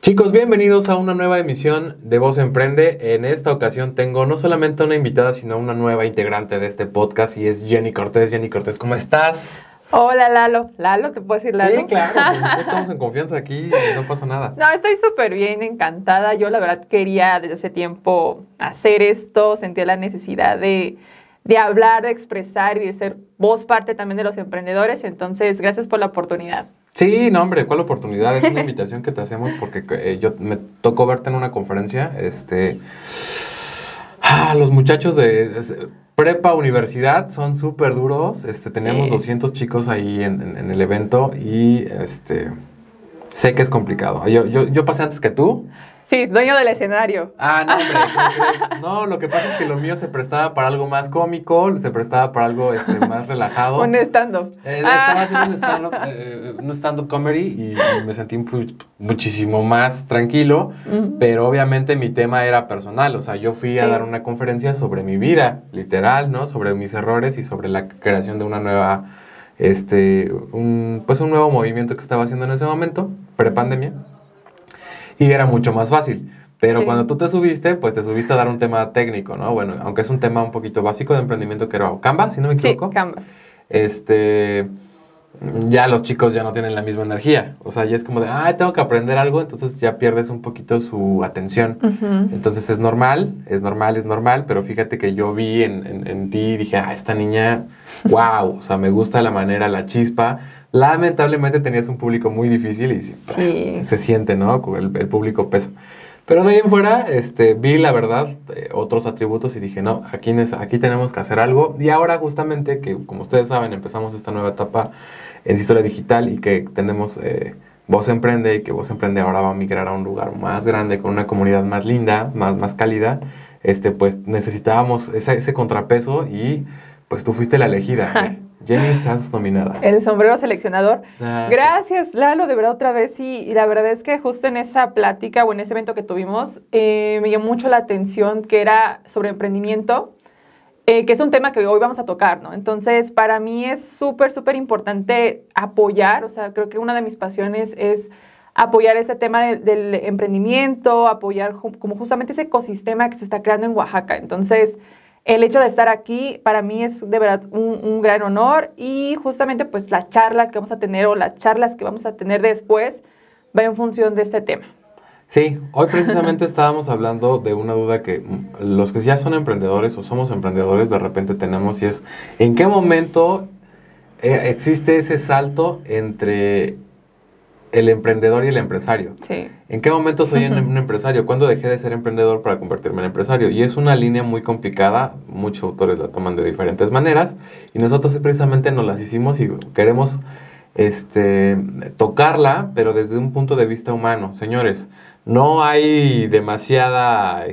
Chicos, bienvenidos a una nueva emisión de Voz Emprende. En esta ocasión tengo no solamente una invitada, sino una nueva integrante de este podcast y es Jenny Cortés. Jenny Cortés, ¿cómo estás? Hola, Lalo. ¿Lalo? ¿Te puedo decir Lalo? Sí, claro, por supuesto, estamos en confianza aquí y no pasa nada. No, estoy súper bien, encantada. Yo la verdad quería desde hace tiempo hacer esto, sentía la necesidad de hablar, de expresar y de ser voz parte también de los emprendedores. Entonces, gracias por la oportunidad. Sí, no, hombre, ¿cuál oportunidad? Es una invitación que te hacemos porque me tocó verte en una conferencia. Los muchachos de prepa universidad son súper duros. Teníamos 200 chicos ahí en el evento y sé que es complicado. Yo pasé antes que tú. Sí, dueño del escenario. Ah, no, hombre, ¿cómo crees? No, lo que pasa es que lo mío se prestaba para algo más cómico, se prestaba para algo más relajado. Un stand-up. Estaba haciendo un stand-up comedy y me sentí muchísimo más tranquilo, pero obviamente mi tema era personal, o sea, yo fui a dar una conferencia sobre mi vida, literal, ¿no? Sobre mis errores y sobre la creación de una nueva, un nuevo movimiento que estaba haciendo en ese momento, prepandemia. Y era mucho más fácil. Pero cuando tú te subiste, pues te subiste a dar un tema técnico, ¿no? Bueno, aunque es un tema un poquito básico de emprendimiento que era Canvas, si no me equivoco. Sí, Canvas. Ya los chicos ya no tienen la misma energía. O sea, ya es como de, tengo que aprender algo, entonces ya pierdes un poquito su atención. Entonces es normal, pero fíjate que yo vi en ti y dije, esta niña, wow, o sea, me gusta la manera, la chispa. Lamentablemente tenías un público muy difícil y se siente, ¿no? El público pesa. Pero de ahí en fuera, vi la verdad, otros atributos y dije, no, aquí tenemos que hacer algo. Y ahora justamente que, como ustedes saben, empezamos esta nueva etapa en Historia Digital y que tenemos Voz Emprende y que Voz Emprende ahora va a migrar a un lugar más grande, con una comunidad más linda, más cálida, pues necesitábamos ese contrapeso y pues tú fuiste la elegida. Jenny, estás nominada. El sombrero seleccionador. Gracias, Lalo, de verdad otra vez. Y la verdad es que justo en esa plática o en ese evento que tuvimos, me llamó mucho la atención que era sobre emprendimiento, que es un tema que hoy vamos a tocar, ¿no? Entonces, para mí es súper, súper importante apoyar, o sea, creo que una de mis pasiones es apoyar ese tema del emprendimiento, apoyar como justamente ese ecosistema que se está creando en Oaxaca. Entonces, el hecho de estar aquí para mí es de verdad un gran honor y justamente pues la charla que vamos a tener o las charlas que vamos a tener después va en función de este tema. Sí, hoy precisamente estábamos hablando de una duda que los que ya son emprendedores o somos emprendedores de repente tenemos y es ¿en qué momento existe ese salto entre el emprendedor y el empresario? Sí. ¿En qué momento soy un empresario? ¿Cuándo dejé de ser emprendedor para convertirme en empresario? Y es una línea muy complicada, muchos autores la toman de diferentes maneras y nosotros precisamente nos las hicimos y queremos tocarla, pero desde un punto de vista humano. Señores, no hay demasiado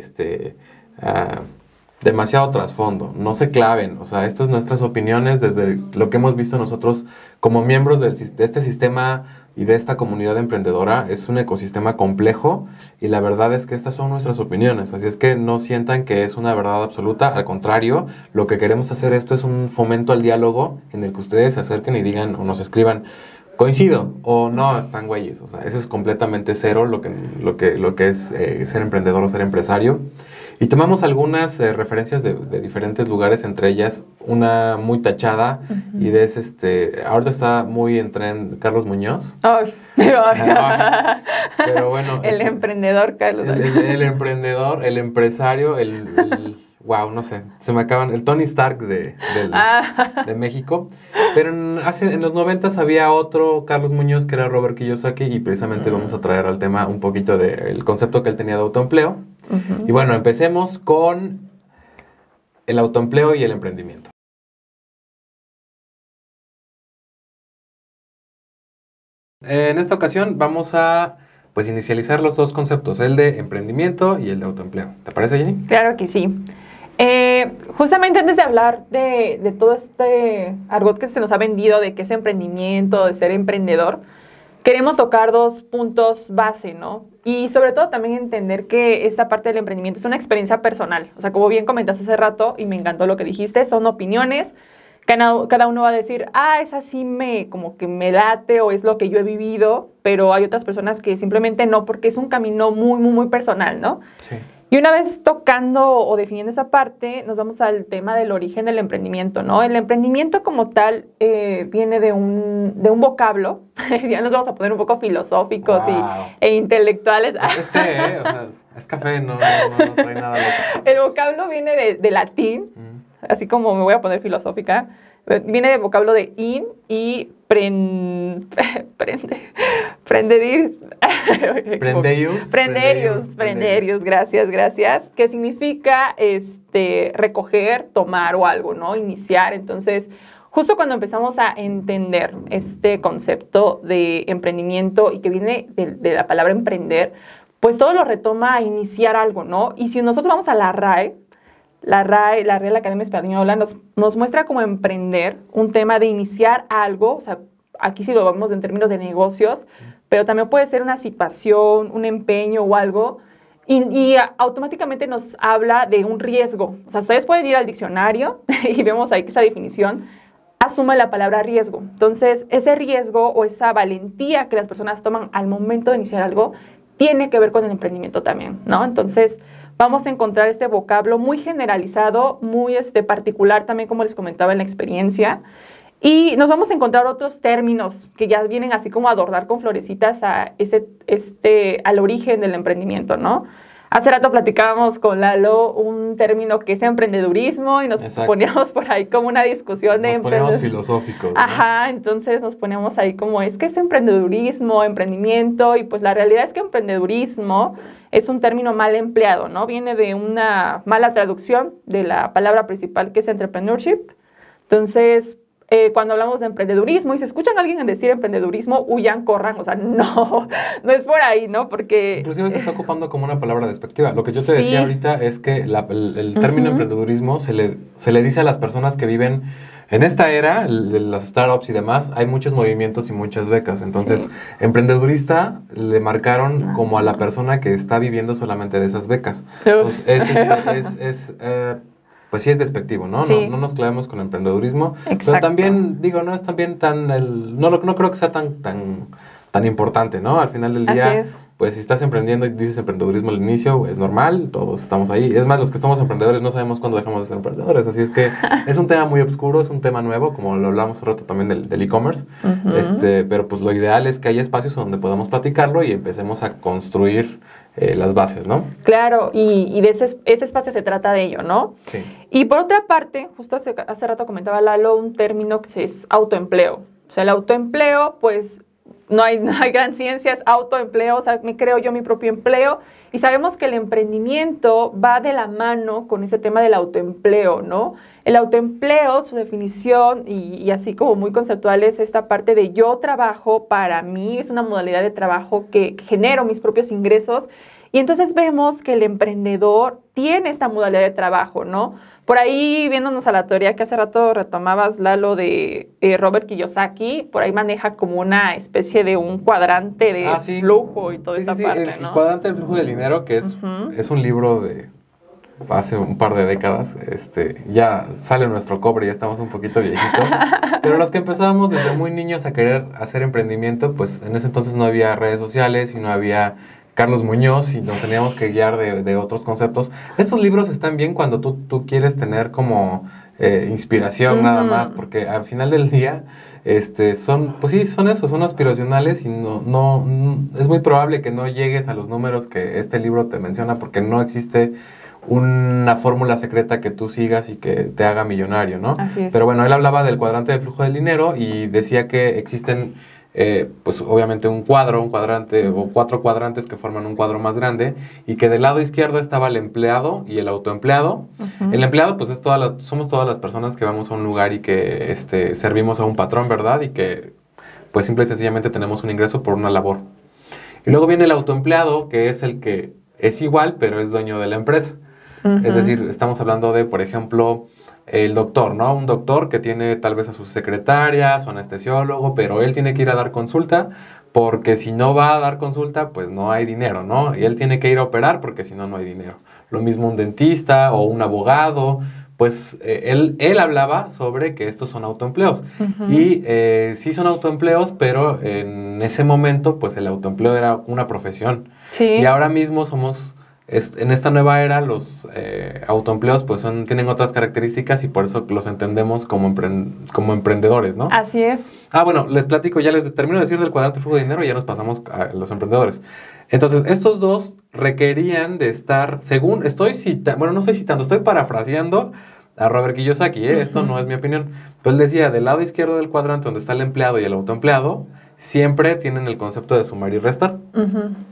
trasfondo, no se claven, o sea, estas son nuestras opiniones desde lo que hemos visto nosotros como miembros de este sistema y de esta comunidad emprendedora. Es un ecosistema complejo y la verdad es que estas son nuestras opiniones, así es que no sientan que es una verdad absoluta, al contrario, lo que queremos hacer esto es un fomento al diálogo en el que ustedes se acerquen y digan o nos escriban coincido o no, están güeyes, o sea, eso es completamente cero lo que es ser emprendedor o ser empresario. Y tomamos algunas referencias de diferentes lugares, entre ellas una muy tachada y ahorita está muy en tren Carlos Muñoz. Pero bueno. El emprendedor Carlos. El emprendedor, el empresario, wow, no sé, se me acaban, el Tony Stark de México. Pero en los 90s había otro Carlos Muñoz que era Robert Kiyosaki y precisamente vamos a traer al tema un poquito del concepto que él tenía de autoempleo. Y bueno, empecemos con el autoempleo y el emprendimiento. En esta ocasión vamos a inicializar los dos conceptos, el de emprendimiento y el de autoempleo. ¿Te parece, Jenny? Claro que sí. Justamente antes de hablar de todo este argot que se nos ha vendido de qué es emprendimiento, de ser emprendedor, queremos tocar dos puntos base, ¿no? Y sobre todo también entender que esta parte del emprendimiento es una experiencia personal. O sea, como bien comentaste hace rato, y me encantó lo que dijiste, son opiniones. Cada uno va a decir, esa sí como que me late o es lo que yo he vivido, pero hay otras personas que simplemente no, porque es un camino muy, muy, muy personal, ¿no? Sí. Y una vez tocando o definiendo esa parte, nos vamos al tema del origen del emprendimiento, ¿no? El emprendimiento como tal viene de un vocablo, ya nos vamos a poner un poco filosóficos e intelectuales. O sea, es café, no trae nada loco. El vocablo viene de latín, así como me voy a poner filosófica, viene del vocablo de in y prenderius, gracias, que significa recoger, tomar o algo, ¿no? Iniciar. Entonces, justo cuando empezamos a entender este concepto de emprendimiento y que viene de la palabra emprender, pues todo lo retoma a iniciar algo, ¿no? Y si nosotros vamos a la RAE, la Real Academia Española nos muestra como emprender un tema de iniciar algo, o sea, aquí sí lo vemos en términos de negocios, pero también puede ser una situación, un empeño o algo, y automáticamente nos habla de un riesgo. O sea, ustedes pueden ir al diccionario y vemos ahí que esa definición asume la palabra riesgo. Entonces, ese riesgo o esa valentía que las personas toman al momento de iniciar algo tiene que ver con el emprendimiento también, ¿no? Entonces, vamos a encontrar este vocablo muy generalizado, muy al también, como les comentaba en la experiencia. Y nos vamos a encontrar otros términos que ya vienen así como a adornar con florecitas al origen del emprendimiento, ¿no? Hace rato platicábamos con Lalo un término que es emprendedurismo y nos poníamos por ahí como una discusión de poníamos filosóficos, ¿no? Ajá, entonces nos poníamos ahí como, es que es emprendedurismo, emprendimiento, y pues la realidad es que emprendedurismo es un término mal empleado, ¿no? Viene de una mala traducción de la palabra principal que es entrepreneurship. Entonces, cuando hablamos de emprendedurismo y se escuchan a alguien decir emprendedurismo, huyan, corran, o sea, no es por ahí, ¿no? Porque... Inclusive se está ocupando como una palabra despectiva. Lo que yo te decía ahorita es que el término emprendedurismo se le dice a las personas que viven en esta era, de las startups y demás, hay muchos movimientos y muchas becas. Entonces, emprendedurisista le marcaron como a la persona que está viviendo solamente de esas becas. Entonces, pues sí es despectivo, ¿no? Sí. No nos clavemos con el emprendedurismo. Exacto. Pero también, digo, no es también no creo que sea tan importante, ¿no? Al final del día, pues si estás emprendiendo y dices emprendedurismo al inicio, es normal, todos estamos ahí. Es más, los que estamos emprendedores no sabemos cuándo dejamos de ser emprendedores. Así es que es un tema muy oscuro, es un tema nuevo, como lo hablamos hace rato también del e-commerce. Pero pues lo ideal es que haya espacios donde podamos platicarlo y empecemos a construir las bases, ¿no? Claro, y de ese espacio se trata de ello, ¿no? Sí. Y por otra parte, justo hace rato comentaba Lalo un término que es autoempleo. O sea, el autoempleo, pues, no hay gran ciencia, es autoempleo, o sea, me creo yo mi propio empleo. Y sabemos que el emprendimiento va de la mano con ese tema del autoempleo, ¿no? El autoempleo, su definición, y así como muy conceptual, es esta parte de yo trabajo para mí, es una modalidad de trabajo que genero mis propios ingresos. Y entonces vemos que el emprendedor tiene esta modalidad de trabajo, ¿no? Por ahí, viéndonos a la teoría que hace rato retomabas, Lalo, de Robert Kiyosaki, por ahí maneja como una especie de un cuadrante de flujo y toda esa parte, ¿no? El cuadrante del flujo del dinero, que es un libro de hace un par de décadas, ya sale nuestro cobre, ya estamos un poquito viejitos, pero los que empezábamos desde muy niños a querer hacer emprendimiento, pues en ese entonces no había redes sociales y no había Carlos Muñoz y nos teníamos que guiar de otros conceptos. Estos libros están bien cuando tú quieres tener como inspiración nada más, porque al final del día son aspiracionales y no es muy probable que no llegues a los números que este libro te menciona, porque no existe una fórmula secreta que tú sigas y que te haga millonario, ¿no? Así es. Pero bueno, él hablaba del cuadrante del flujo del dinero y decía que existen pues obviamente un cuadrante o 4 cuadrantes que forman un cuadro más grande, y que del lado izquierdo estaba el empleado y el autoempleado. El empleado pues somos todas las personas que vamos a un lugar y que servimos a un patrón, ¿verdad? Y que pues simple y sencillamente tenemos un ingreso por una labor. Y luego viene el autoempleado, que es el que es igual pero es dueño de la empresa. Es decir, estamos hablando de, por ejemplo, el doctor, ¿no? Un doctor que tiene tal vez a su secretaria, su anestesiólogo, pero él tiene que ir a dar consulta, porque si no va a dar consulta, pues no hay dinero, ¿no? Y él tiene que ir a operar porque si no, no hay dinero. Lo mismo un dentista o un abogado, pues él hablaba sobre que estos son autoempleos. Y sí son autoempleos, pero en ese momento, pues el autoempleo era una profesión. Sí. Y ahora mismo en esta nueva era, los autoempleos pues tienen otras características y por eso los entendemos como emprendedores, ¿no? Así es. Bueno, les platico, ya les termino de decir del cuadrante flujo de dinero y ya nos pasamos a los emprendedores. Entonces, estos dos requerían de estar, según no estoy citando, estoy parafraseando a Robert Kiyosaki, esto no es mi opinión. Pues él decía, del lado izquierdo del cuadrante donde está el empleado y el autoempleado, siempre tienen el concepto de sumar y restar.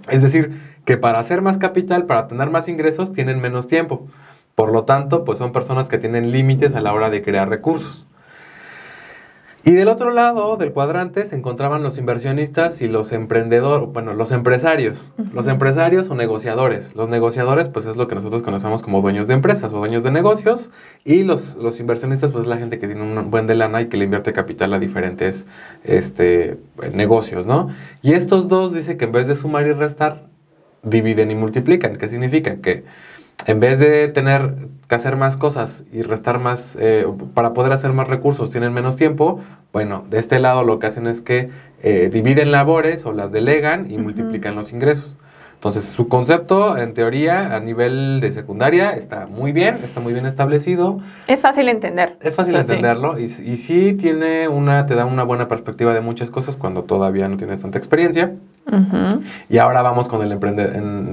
Es decir, que para hacer más capital, para tener más ingresos, tienen menos tiempo. Por lo tanto, pues son personas que tienen límites a la hora de crear recursos. Y del otro lado del cuadrante se encontraban los inversionistas y los emprendedores, bueno, los empresarios. Los empresarios o negociadores. Los negociadores, pues es lo que nosotros conocemos como dueños de empresas o dueños de negocios. Y los inversionistas, pues es la gente que tiene un buen de lana y que le invierte capital a diferentes negocios, ¿no? Y estos dos dice que en vez de sumar y restar, dividen y multiplican. ¿Qué significa? Que en vez de tener que hacer más cosas y restar más, para poder hacer más recursos, tienen menos tiempo, bueno, de este lado lo que hacen es que dividen labores o las delegan y multiplican los ingresos. Entonces, su concepto, en teoría, a nivel de secundaria, está muy bien establecido. Es fácil entender. Es fácil entenderlo y sí te da una buena perspectiva de muchas cosas cuando todavía no tienes tanta experiencia. Y ahora vamos con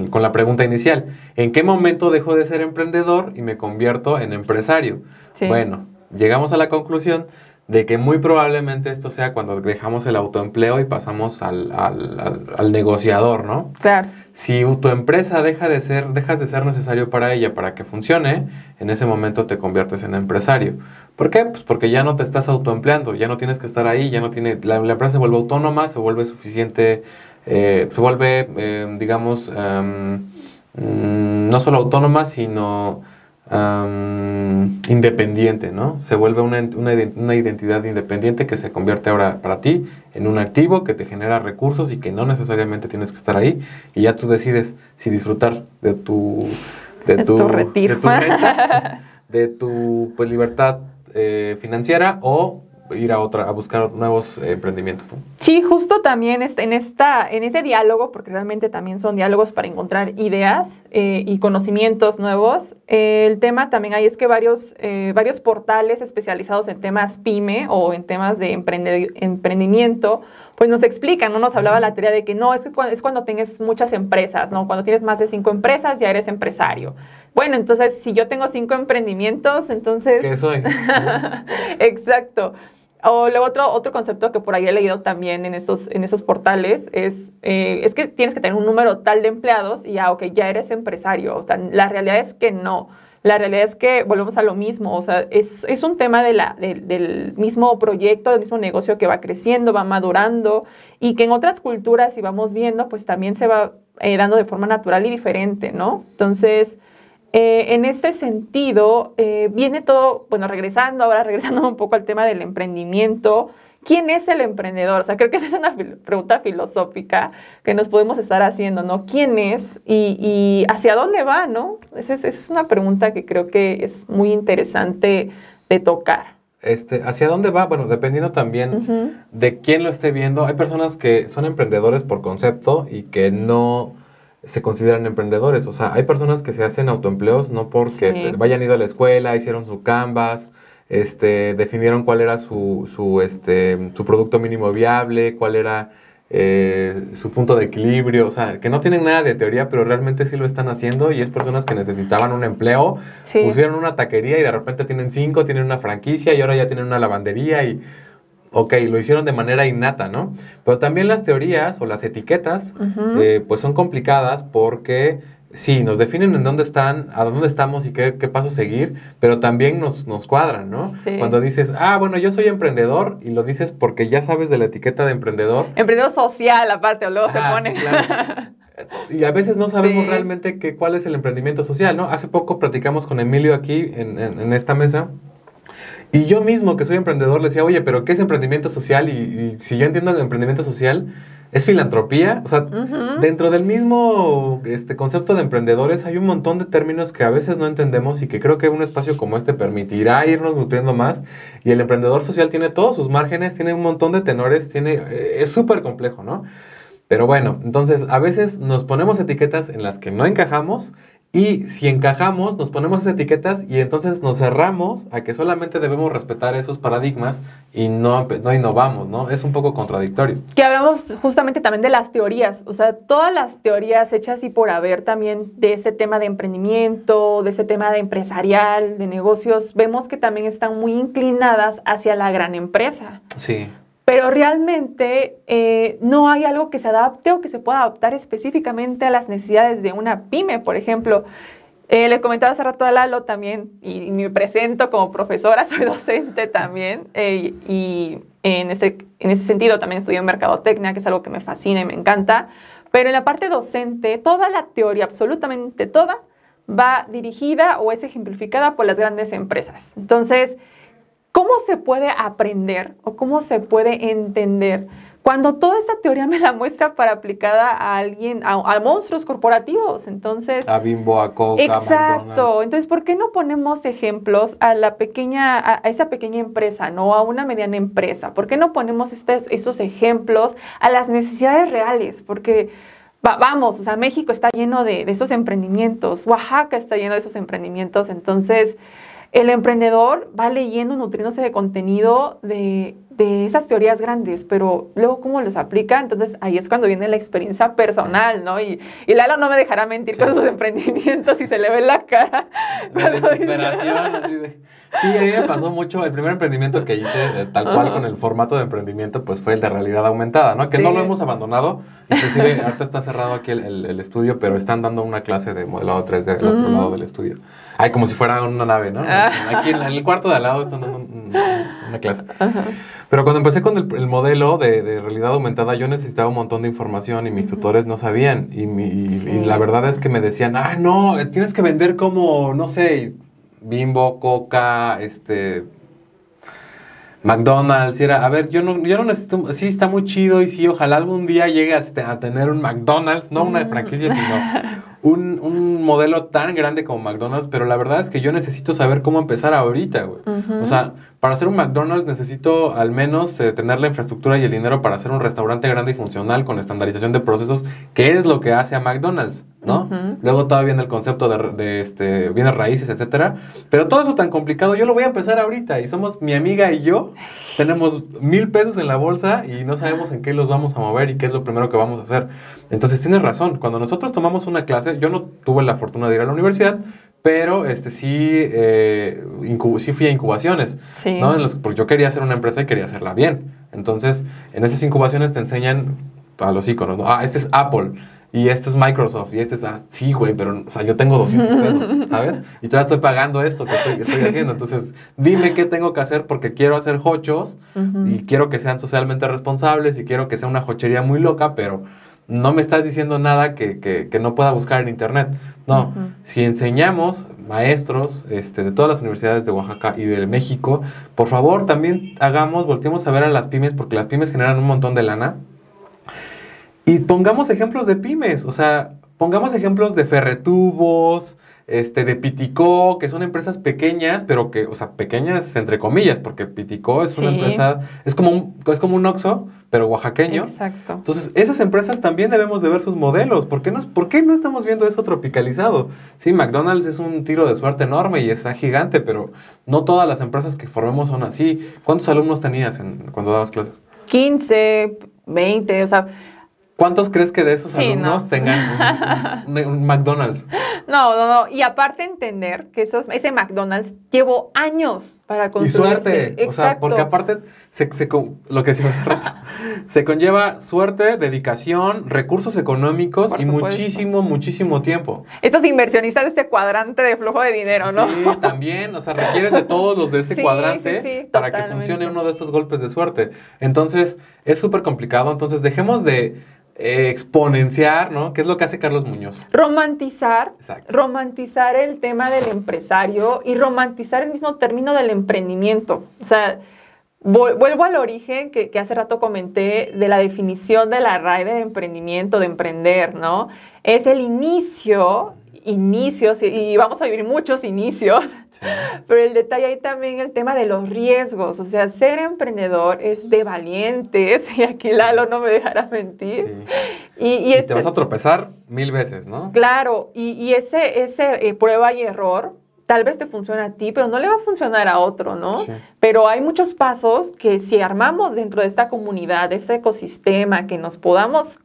con la pregunta inicial. ¿En qué momento dejo de ser emprendedor y me convierto en empresario? Sí. Bueno, llegamos a la conclusión de que muy probablemente esto sea cuando dejamos el autoempleo y pasamos al negociador, ¿no? Claro. Si tu empresa dejas de ser necesario para ella para que funcione, en ese momento te conviertes en empresario. ¿Por qué? Pues porque ya no te estás autoempleando, ya no tienes que estar ahí, la empresa se vuelve autónoma, se vuelve suficiente, digamos, no solo autónoma, sino independiente, ¿no? Se vuelve una identidad independiente que se convierte ahora para ti en un activo que te genera recursos y que no necesariamente tienes que estar ahí y ya tú decides si disfrutar de tu retiro, de tus rentas, de tu pues libertad financiera o ir a buscar nuevos emprendimientos, ¿no? Sí, justo también en ese diálogo, porque realmente también son diálogos para encontrar ideas y conocimientos nuevos. El tema también hay es que varios portales especializados en temas PYME o en temas de emprendimiento, pues nos explican, ¿no? Nos hablaba la teoría de que no, es cuando tienes muchas empresas, ¿no? Cuando tienes más de 5 empresas ya eres empresario. Bueno, entonces, si yo tengo 5 emprendimientos, entonces... ¿Qué soy? Exacto. O luego otro concepto que por ahí he leído también en esos portales es que tienes que tener un número tal de empleados y ya eres empresario. O sea, la realidad es que no. La realidad es que volvemos a lo mismo. O sea, es un tema del mismo proyecto, del mismo negocio que va creciendo, va madurando y que en otras culturas, si vamos viendo, pues también se va dando de forma natural y diferente, ¿no? Entonces... en este sentido, viene todo, bueno, regresando un poco al tema del emprendimiento. ¿Quién es el emprendedor? O sea, creo que esa es una pregunta filosófica que nos podemos estar haciendo, ¿no? ¿Quién es y hacia dónde va, no? Esa es una pregunta que creo que es muy interesante de tocar. ¿Hacia dónde va? Bueno, dependiendo también de quién lo esté viendo. Hay personas que son emprendedores por concepto y que no... se consideran emprendedores. O sea, hay personas que se hacen autoempleos no porque hayan ido a la escuela, hicieron su Canvas, definieron cuál era su producto mínimo viable, cuál era su punto de equilibrio. O sea, que no tienen nada de teoría, pero realmente sí lo están haciendo y es personas que necesitaban un empleo, pusieron una taquería y de repente tienen 5, tienen una franquicia y ahora ya tienen una lavandería y... Ok, lo hicieron de manera innata, ¿no? Pero también las teorías o las etiquetas, pues son complicadas porque sí, nos definen en dónde están, a dónde estamos y qué paso seguir, pero también nos cuadran, ¿no? Sí. Cuando dices, bueno, yo soy emprendedor y lo dices porque ya sabes de la etiqueta de emprendedor. Emprendedor social, aparte, o luego se pone. Sí, claro. Y a veces no sabemos realmente cuál es el emprendimiento social, ¿no? Hace poco platicamos con Emilio aquí en esta mesa. Y yo mismo, que soy emprendedor, le decía, oye, ¿pero qué es emprendimiento social? Y si yo entiendo el emprendimiento social, es filantropía. O sea, dentro del mismo concepto de emprendedores hay un montón de términos que a veces no entendemos y que creo que un espacio como este permitirá irnos nutriendo más. Y el emprendedor social tiene todos sus márgenes, tiene un montón de tenores, es súper complejo, ¿no? Pero bueno, entonces a veces nos ponemos etiquetas en las que no encajamos. Y si encajamos, nos ponemos esas etiquetas y entonces nos cerramos a que solamente debemos respetar esos paradigmas y no innovamos, ¿no? Es un poco contradictorio. Que hablamos justamente también de las teorías, o sea, todas las teorías hechas y por haber también de ese tema de emprendimiento, de ese tema de empresarial, de negocios, vemos que también están muy inclinadas hacia la gran empresa. Sí. Pero realmente no hay algo que se adapte o que se pueda adaptar específicamente a las necesidades de una pyme, por ejemplo. Le comentaba hace rato a Lalo también, y me presento como profesora, soy docente también, y en ese sentido también estudié en mercadotecnia, que es algo que me fascina y me encanta. Pero en la parte docente, toda la teoría, absolutamente toda, va dirigida o es ejemplificada por las grandes empresas. Entonces, ¿cómo se puede aprender o cómo se puede entender cuando toda esta teoría me la muestra para aplicada a alguien, a monstruos corporativos? Entonces, a Bimbo, a Coca, exacto. McDonald's. Entonces, ¿por qué no ponemos ejemplos a esa pequeña empresa, no a una mediana empresa? ¿Por qué no ponemos esos ejemplos a las necesidades reales? Porque vamos, o sea, México está lleno de esos emprendimientos, Oaxaca está lleno de esos emprendimientos, entonces el emprendedor va leyendo, nutriéndose de contenido de esas teorías grandes, pero luego cómo los aplica, entonces ahí es cuando viene la experiencia personal, ¿no? Y Lalo no me dejará mentir con sus emprendimientos y se le ve la cara. La desesperación, así de... Sí, a mí me pasó mucho. El primer emprendimiento que hice, tal cual con el formato de emprendimiento, pues fue el de realidad aumentada, ¿no? Que no lo hemos abandonado. Inclusive, ahorita está cerrado aquí el estudio, pero están dando una clase de modelado 3D del otro lado del estudio. Ay, como si fuera una nave, ¿no? Aquí en el cuarto de al lado están dando una clase. Pero cuando empecé con el modelo de realidad aumentada, yo necesitaba un montón de información y mis tutores no sabían. Y la verdad es que me decían, no, tienes que vender como, no sé, Bimbo, Coca, McDonald's. Y era, a ver, yo no necesito, sí está muy chido y sí, ojalá algún día llegue a tener un McDonald's, no una franquicia, sino un modelo tan grande como McDonald's, pero la verdad es que yo necesito saber cómo empezar ahorita, güey. O sea, para hacer un McDonald's necesito al menos tener la infraestructura y el dinero para hacer un restaurante grande y funcional con estandarización de procesos, que es lo que hace a McDonald's, ¿no? Luego todavía viene el concepto de bienes raíces, etcétera. Pero todo eso tan complicado, yo lo voy a empezar ahorita y somos mi amiga y yo, tenemos 1,000 pesos en la bolsa y no sabemos en qué los vamos a mover y qué es lo primero que vamos a hacer. Entonces tienes razón, cuando nosotros tomamos una clase, yo no tuve la fortuna de ir a la universidad, pero sí fui a incubaciones, sí, ¿no? Porque yo quería hacer una empresa y quería hacerla bien. Entonces, en esas incubaciones te enseñan a los iconos, ¿no? Este es Apple, y este es Microsoft, y este es... sí, güey, pero o sea, yo tengo 200 pesos, ¿sabes? Y todavía estoy pagando esto que estoy haciendo. Entonces, dime qué tengo que hacer porque quiero hacer hochos y quiero que sean socialmente responsables y quiero que sea una hochería muy loca, pero no me estás diciendo nada que no pueda buscar en internet. No, si enseñamos maestros de todas las universidades de Oaxaca y de México, por favor también volteemos a ver a las pymes, porque las pymes generan un montón de lana. Y pongamos ejemplos de pymes, o sea, pongamos ejemplos de Ferretubos, de Piticó, que son empresas pequeñas, pero que, o sea, pequeñas entre comillas, porque Piticó es una empresa, es como un Oxxo, pero oaxaqueño. Exacto. Entonces, esas empresas también debemos de ver sus modelos. ¿Por qué no estamos viendo eso tropicalizado? Sí, McDonald's es un tiro de suerte enorme y está gigante, pero no todas las empresas que formemos son así. ¿Cuántos alumnos tenías cuando dabas clases? 15, 20, o sea... ¿Cuántos crees que de esos alumnos tengan un McDonald's? No. Y aparte entender que ese McDonald's llevó años para construirse. Y suerte. Exacto. O sea, porque aparte, lo que decimos hace rato, se conlleva suerte, dedicación, recursos económicos y muchísimo tiempo. Estos inversionistas de este cuadrante de flujo de dinero, ¿no? Sí, también. O sea, requieres de todos los de ese cuadrante para que funcione uno de estos golpes de suerte. Entonces, es súper complicado. Entonces, dejemos de exponenciar, ¿no? ¿Qué es lo que hace Carlos Muñoz? Romantizar el tema del empresario y romantizar el mismo término del emprendimiento. O sea, vuelvo al origen que hace rato comenté de la definición de la RAE de emprendimiento, de emprender, ¿no? Es el inicios, y vamos a vivir muchos inicios, sí. Pero el detalle ahí también el tema de los riesgos, o sea, ser emprendedor es de valientes, y aquí Lalo no me dejará mentir. Sí. Y te vas a tropezar 1000 veces, ¿no? Claro, y ese prueba y error, tal vez te funcione a ti, pero no le va a funcionar a otro, ¿no? Sí. Pero hay muchos pasos que si armamos dentro de esta comunidad, de este ecosistema, que nos podamos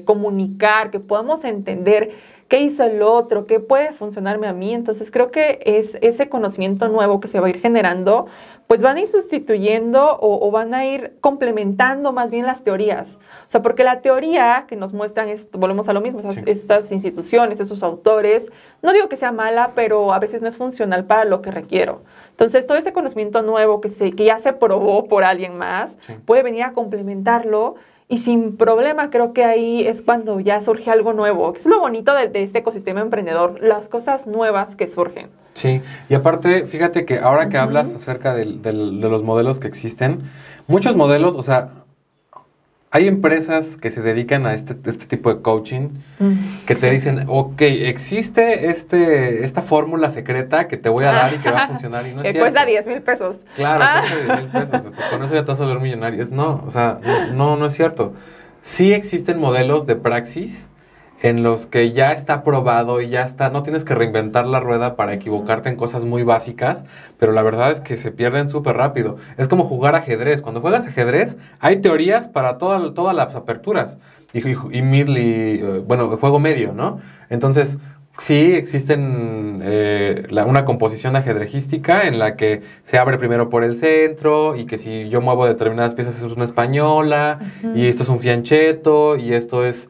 comunicar, que podamos entender qué hizo el otro, qué puede funcionarme a mí. Entonces creo que es ese conocimiento nuevo que se va a ir generando, pues van a ir sustituyendo o van a ir complementando más bien las teorías. O sea, porque la teoría que nos muestran, volvemos a lo mismo, estas instituciones, esos autores, no digo que sea mala, pero a veces no es funcional para lo que requiero. Entonces todo ese conocimiento nuevo que ya se probó por alguien más, puede venir a complementarlo. Y sin problema, creo que ahí es cuando ya surge algo nuevo. Es lo bonito de este ecosistema emprendedor, las cosas nuevas que surgen. Sí, y aparte, fíjate que ahora que hablas acerca de los modelos que existen, muchos modelos, o sea, hay empresas que se dedican a este tipo de coaching que te dicen, ok, existe esta fórmula secreta que te voy a dar y que va a funcionar y no es cierto. Cuesta 10,000 pesos. Claro, cuesta 10,000 pesos. Entonces con eso ya te vas a volver millonario. No, o sea, no es cierto. Sí existen modelos de praxis en los que ya está probado y ya está, no tienes que reinventar la rueda para equivocarte en cosas muy básicas, pero la verdad es que se pierden súper rápido. Es como jugar ajedrez. Cuando juegas ajedrez, hay teorías para todas las aperturas y mid, bueno, juego medio, ¿no? Entonces, sí existen una composición ajedrecística en la que se abre primero por el centro y que si yo muevo determinadas piezas es una española y esto es un fianchetto y esto es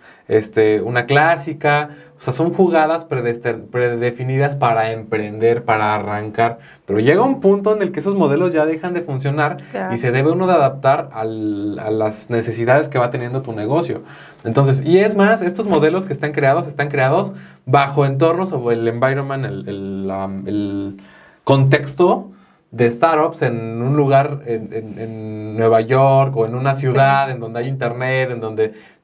una clásica. O sea, son jugadas predefinidas para emprender, para arrancar. Pero llega un punto en el que esos modelos ya dejan de funcionar y se debe uno de adaptar a las necesidades que va teniendo tu negocio. Entonces, y es más, estos modelos que están creados bajo entornos o el environment, el contexto de startups en un lugar en Nueva York o en una ciudad en donde hay internet,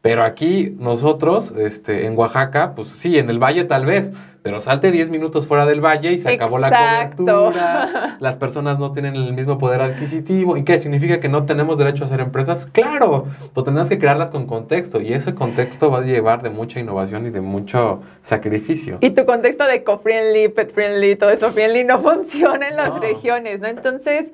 pero aquí nosotros, en Oaxaca, pues sí, en el valle tal vez, pero salte 10 minutos fuera del valle y se acabó la cobertura, las personas no tienen el mismo poder adquisitivo. ¿Y qué? ¿Significa que no tenemos derecho a hacer empresas? ¡Claro! Pues tendrás que crearlas con contexto y ese contexto va a llevar de mucha innovación y de mucho sacrificio. Y tu contexto de eco-friendly, pet-friendly, todo eso friendly no funciona en las regiones, ¿no? Entonces,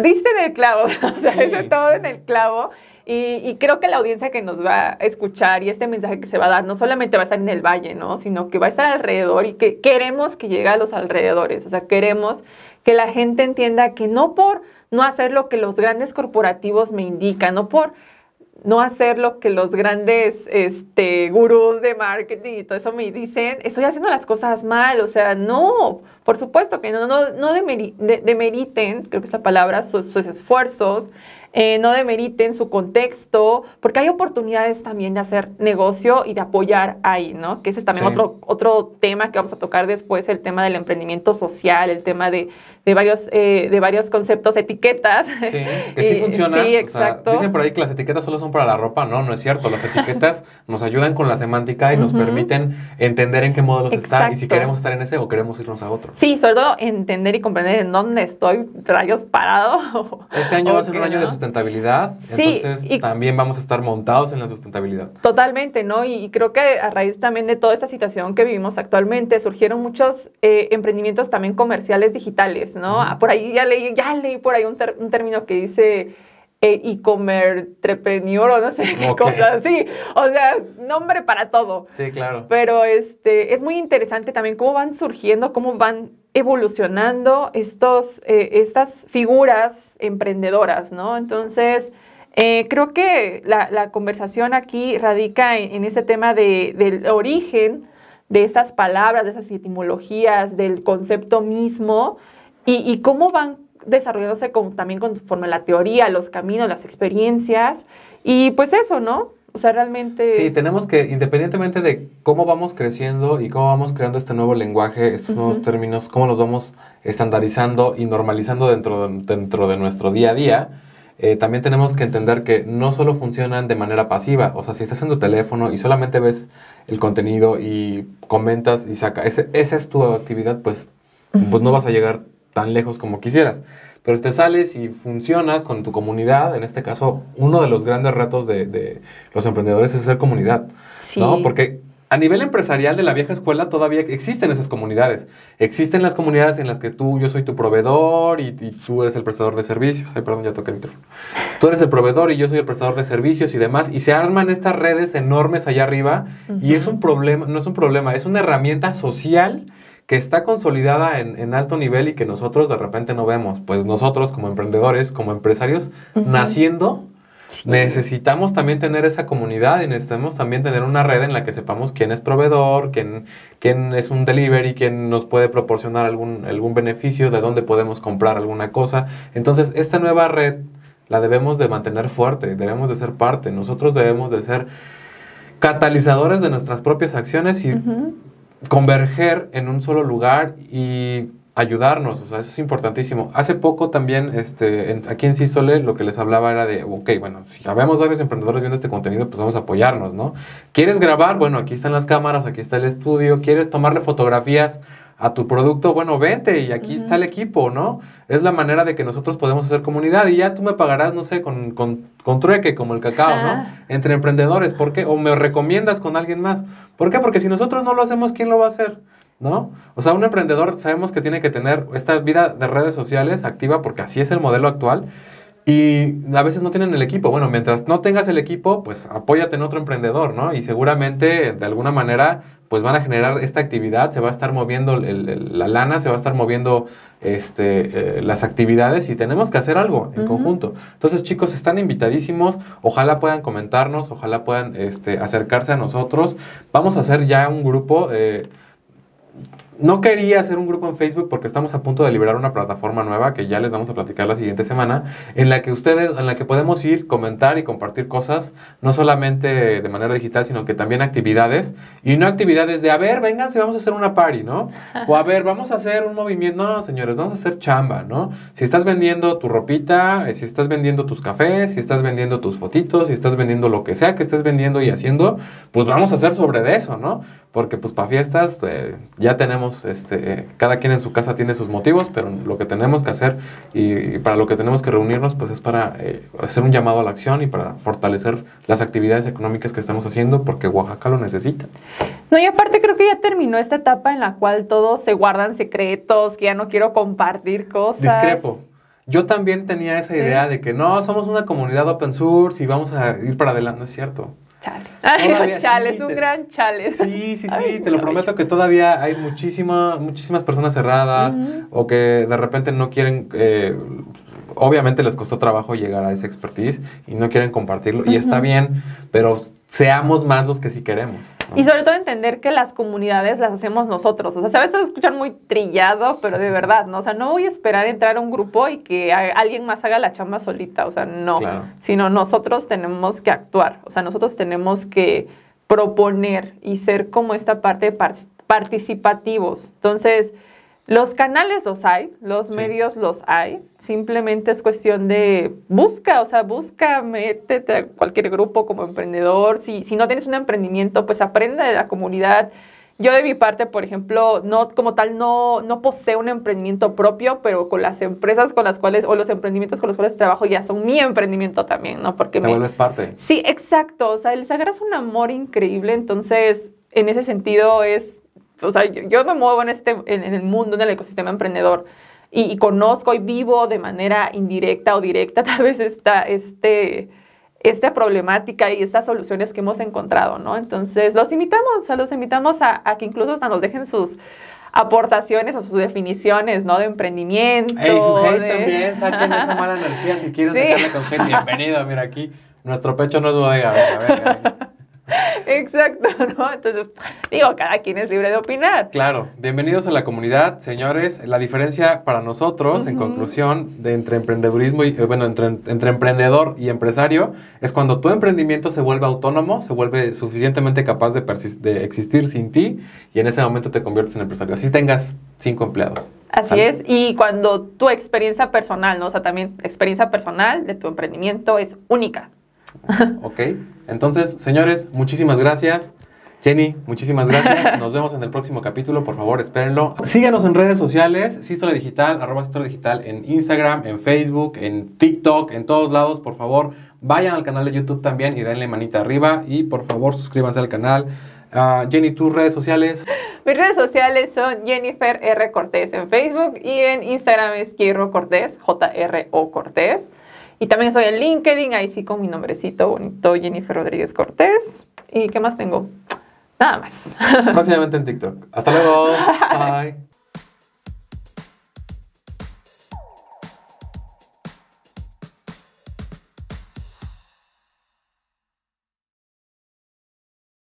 diste en el clavo, o sea, es todo en el clavo. Y creo que la audiencia que nos va a escuchar y este mensaje que se va a dar no solamente va a estar en el valle, ¿no? Sino que va a estar alrededor y que queremos que llegue a los alrededores. O sea, queremos que la gente entienda que no por no hacer lo que los grandes corporativos me indican, no por no hacer lo que los grandes gurús de marketing y todo eso me dicen, estoy haciendo las cosas mal. O sea, no, por supuesto que no demeriten, creo que es la palabra, sus esfuerzos, no demeriten su contexto, porque hay oportunidades también de hacer negocio y de apoyar ahí, ¿no? Que ese es también otro tema que vamos a tocar después, el tema del emprendimiento social, el tema de varios conceptos, etiquetas. Sí, que sí funciona. Sí, exacto. O sea, dicen por ahí que las etiquetas solo son para la ropa. No es cierto. Las etiquetas nos ayudan con la semántica y nos permiten entender en qué modelos está y si queremos estar en ese o queremos irnos a otro. Sí, sobre todo entender y comprender en dónde estoy, rayos, parado. Este año va a ser un año de sustentabilidad, sí, entonces también vamos a estar montados en la sustentabilidad. Totalmente, ¿no? Y creo que a raíz también de toda esta situación que vivimos actualmente, surgieron muchos emprendimientos también comerciales digitales, ¿no? Por ahí ya leí por ahí un término que dice e-commercepreneur o no sé qué cosa así. O sea, nombre para todo. Sí, claro. Pero es muy interesante también cómo van surgiendo, cómo van evolucionando estas figuras emprendedoras, ¿no? Entonces, creo que la conversación aquí radica en ese tema del origen de estas palabras, de esas etimologías, del concepto mismo y cómo van desarrollándose también conforme a la teoría, los caminos, las experiencias y pues eso, ¿no? O sea, realmente... Sí, tenemos que, independientemente de cómo vamos creciendo y cómo vamos creando este nuevo lenguaje, estos nuevos términos, cómo los vamos estandarizando y normalizando dentro de nuestro día a día, también tenemos que entender que no solo funcionan de manera pasiva. O sea, si estás en tu teléfono y solamente ves el contenido y comentas y esa es tu actividad, pues no vas a llegar tan lejos como quisieras. Pero te sales y funcionas con tu comunidad. En este caso, uno de los grandes retos de los emprendedores es hacer comunidad, Sí. ¿no? Porque a nivel empresarial de la vieja escuela todavía existen esas comunidades. Existen las comunidades en las que yo soy tu proveedor y tú eres el prestador de servicios. Ay, perdón, ya toqué el micrófono. Tú eres el proveedor y yo soy el prestador de servicios y demás. Y se arman estas redes enormes allá arriba. Y es un problema, no es un problema, es una herramienta social que está consolidada en alto nivel y que nosotros de repente no vemos. Pues nosotros como emprendedores, como empresarios, naciendo, necesitamos también tener esa comunidad y necesitamos también tener una red en la que sepamos quién es proveedor, quién es un delivery, quién nos puede proporcionar algún beneficio, de dónde podemos comprar alguna cosa. Entonces, esta nueva red la debemos de mantener fuerte, debemos de ser parte. Nosotros debemos de ser catalizadores de nuestras propias acciones y converger en un solo lugar y ayudarnos, o sea, eso es importantísimo. Hace poco también, aquí en Sístole, lo que les hablaba era de, ok, bueno, si habemos varios emprendedores viendo este contenido, pues vamos a apoyarnos, ¿no? ¿Quieres grabar? Bueno, aquí están las cámaras, aquí está el estudio. ¿Quieres tomarle fotografías a tu producto? Bueno, vente y aquí está el equipo, ¿no? Es la manera de que nosotros podemos hacer comunidad y ya tú me pagarás, no sé, con trueque, como el cacao, ¿no? Entre emprendedores, ¿por qué? O me recomiendas con alguien más. ¿Por qué? Porque si nosotros no lo hacemos, ¿quién lo va a hacer? ¿No? O sea, un emprendedor sabemos que tiene que tener esta vida de redes sociales activa porque así es el modelo actual y a veces no tienen el equipo. Bueno, mientras no tengas el equipo, pues apóyate en otro emprendedor, ¿no? Y seguramente de alguna manera pues van a generar esta actividad, se va a estar moviendo la lana, se va a estar moviendo las actividades y tenemos que hacer algo en conjunto. Entonces, chicos, están invitadísimos, ojalá puedan comentarnos, ojalá puedan acercarse a nosotros. Vamos a hacer ya un grupo. No quería hacer un grupo en Facebook porque estamos a punto de liberar una plataforma nueva que ya les vamos a platicar la siguiente semana, en la que podemos ir, comentar y compartir cosas, no solamente de manera digital, sino que también actividades, y no actividades de, a ver, vénganse, vamos a hacer una party, ¿no? O a ver, vamos a hacer un movimiento. No, señores, vamos a hacer chamba, ¿no? Si estás vendiendo tu ropita, si estás vendiendo tus cafés, si estás vendiendo tus fotitos, si estás vendiendo lo que sea que estés vendiendo y haciendo, pues vamos a hacer sobre de eso, ¿no? Porque pues para fiestas ya tenemos, cada quien en su casa tiene sus motivos, pero lo que tenemos que hacer y para lo que tenemos que reunirnos pues es para hacer un llamado a la acción y para fortalecer las actividades económicas que estamos haciendo porque Oaxaca lo necesita. No, y aparte creo que ya terminó esta etapa en la cual todos se guardan secretos, que ya no quiero compartir cosas. Discrepo. Yo también tenía esa idea de que no, somos una comunidad open source y vamos a ir para adelante. No es cierto. Chale. Chale, es un gran chale. Sí, te lo prometo que todavía hay muchísimas personas cerradas o que de repente no quieren, obviamente les costó trabajo llegar a ese expertise y no quieren compartirlo y está bien, pero seamos más los que sí queremos, ¿no? Y sobre todo entender que las comunidades las hacemos nosotros. O sea, a veces escuchan muy trillado, pero de verdad, ¿no? O sea, no voy a esperar entrar a un grupo y que alguien más haga la chamba solita. O sea, no. Claro. Sino nosotros tenemos que actuar. O sea, nosotros tenemos que proponer y ser como esta parte participativos. Entonces, los canales los hay, los medios los hay, simplemente es cuestión de busca, métete a cualquier grupo como emprendedor, si no tienes un emprendimiento, pues aprende de la comunidad. Yo de mi parte, por ejemplo, no poseo un emprendimiento propio, pero con las empresas con las cuales, o los emprendimientos con los cuales trabajo ya son mi emprendimiento también, ¿no? Porque te vuelves parte. Sí, exacto, o sea, les agarras un amor increíble, entonces, en ese sentido es... O sea, yo me muevo en el mundo, en el ecosistema emprendedor y conozco y vivo de manera indirecta o directa tal vez esta problemática y estas soluciones que hemos encontrado, ¿no? Entonces, los invitamos a que incluso hasta nos dejen sus aportaciones o sus definiciones, ¿no? De emprendimiento. Ey, su hate también, saquen esa mala energía si quieren sacarle con hate. Bienvenido, mira aquí, nuestro pecho no es bodega, venga. Exacto, ¿no? Entonces, digo, cada quien es libre de opinar. Claro, bienvenidos a la comunidad, señores. La diferencia para nosotros, en conclusión, de entre emprendedurismo y, entre emprendedor y empresario, es cuando tu emprendimiento se vuelve autónomo, se vuelve suficientemente capaz de existir sin ti, y en ese momento te conviertes en empresario. Así tengas 5 empleados. Así ¿Sale? es, y cuando tu experiencia personal, ¿no? O sea, también experiencia personal de tu emprendimiento es única. Ok, entonces, señores, muchísimas gracias. Jenny, muchísimas gracias. Nos vemos en el próximo capítulo, por favor, espérenlo. Síganos en redes sociales, Sístole Digital, @Sístole Digital, en Instagram, en Facebook, en TikTok, en todos lados, por favor. Vayan al canal de YouTube también y denle manita arriba y por favor suscríbanse al canal. Jenny, tus redes sociales. Mis redes sociales son Jennifer R. Cortés en Facebook y en Instagram es Jro Cortés, Jro Cortés. Y también soy en LinkedIn, ahí sí con mi nombrecito bonito, Jennifer Rodríguez Cortés. ¿Y qué más tengo? Nada más. Próximamente en TikTok. Hasta luego. Bye.